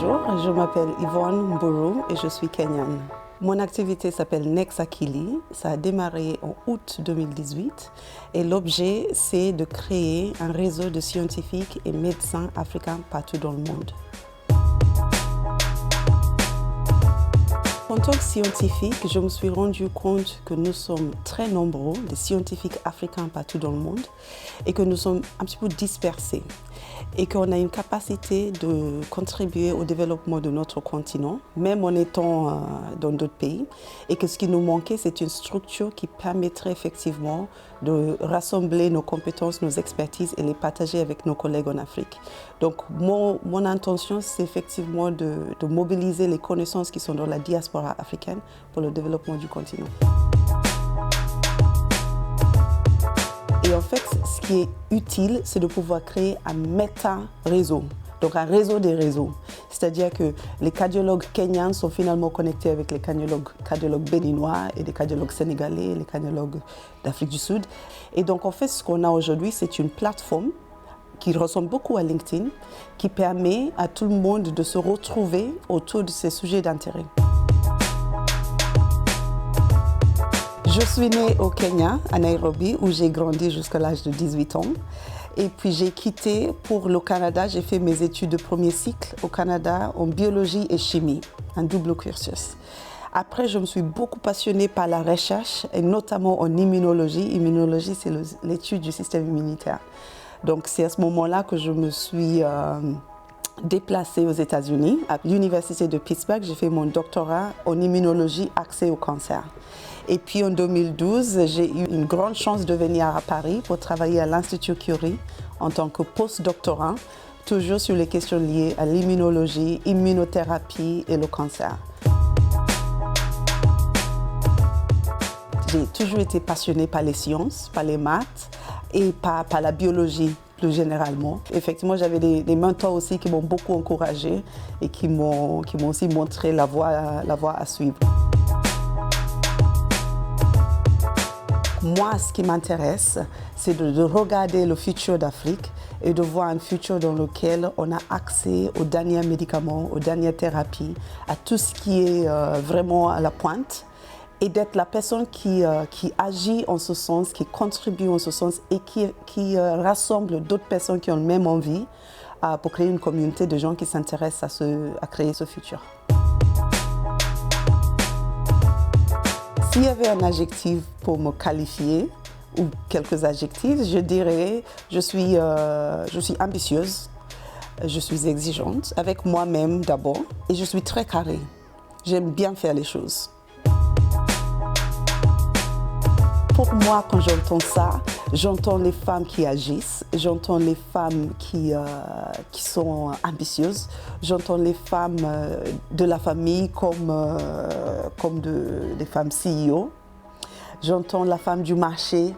Bonjour, je m'appelle Yvonne Mburu et je suis kenyane. Mon activité s'appelle Next Akili. Ça a démarré en août 2018 et l'objet, c'est de créer un réseau de scientifiques et médecins africains partout dans le monde. En tant que scientifique, je me suis rendu compte que nous sommes très nombreux, des scientifiques africains partout dans le monde, et que nous sommes un petit peu dispersés, et qu'on a une capacité de contribuer au développement de notre continent, même en étant dans d'autres pays, et que ce qui nous manquait, c'est une structure qui permettrait effectivement de rassembler nos compétences, nos expertises et les partager avec nos collègues en Afrique. Donc mon intention, c'est effectivement de mobiliser les connaissances qui sont dans la diaspora africaine pour le développement du continent. Et en fait, ce qui est utile, c'est de pouvoir créer un méta-réseau, donc un réseau des réseaux. C'est-à-dire que les cardiologues kenyans sont finalement connectés avec les cardiologues béninois et les cardiologues sénégalais, les cardiologues d'Afrique du Sud. Et donc en fait, ce qu'on a aujourd'hui, c'est une plateforme qui ressemble beaucoup à LinkedIn, qui permet à tout le monde de se retrouver autour de ces sujets d'intérêt. Je suis née au Kenya, à Nairobi, où j'ai grandi jusqu'à l'âge de 18 ans. Et puis j'ai quitté pour le Canada. J'ai fait mes études de premier cycle au Canada en biologie et chimie, un double cursus. Après, je me suis beaucoup passionnée par la recherche, et notamment en immunologie. Immunologie, c'est l'étude du système immunitaire. Donc c'est à ce moment-là que je me suis déplacée aux États-Unis. À l'université de Pittsburgh, j'ai fait mon doctorat en immunologie axée au cancer. Et puis en 2012, j'ai eu une grande chance de venir à Paris pour travailler à l'Institut Curie en tant que post-doctorant, toujours sur les questions liées à l'immunologie, immunothérapie et le cancer. J'ai toujours été passionnée par les sciences, par les maths et par la biologie plus généralement. Effectivement, j'avais des mentors aussi qui m'ont beaucoup encouragée et qui m'ont aussi montré la voie à suivre. Moi, ce qui m'intéresse, c'est de regarder le futur d'Afrique et de voir un futur dans lequel on a accès aux derniers médicaments, aux dernières thérapies, à tout ce qui est vraiment à la pointe, et d'être la personne qui agit en ce sens, qui contribue en ce sens et qui rassemble d'autres personnes qui ont la même envie pour créer une communauté de gens qui s'intéressent à créer ce futur. S'il y avait un adjectif pour me qualifier, ou quelques adjectifs, je dirais je suis ambitieuse, je suis exigeante, avec moi-même d'abord, et je suis très carrée. J'aime bien faire les choses. Pour moi, quand j'entends ça, j'entends les femmes qui agissent, j'entends les femmes qui sont ambitieuses, j'entends les femmes de la famille comme des femmes CEO, j'entends la femme du marché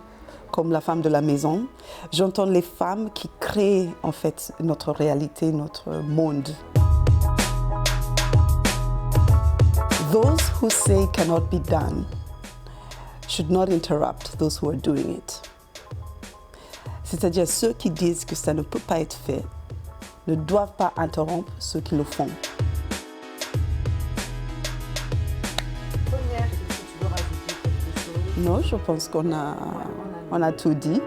comme la femme de la maison, j'entends les femmes qui créent en fait notre réalité, notre monde. Those who say cannot be done should not interrupt those who are doing it. C'est-à-dire ceux qui disent que ça ne peut pas être fait ne doivent pas interrompre ceux qui le font. Première, est-ce que tu veux rajouter quelque chose? Non, je pense qu'on a tout dit.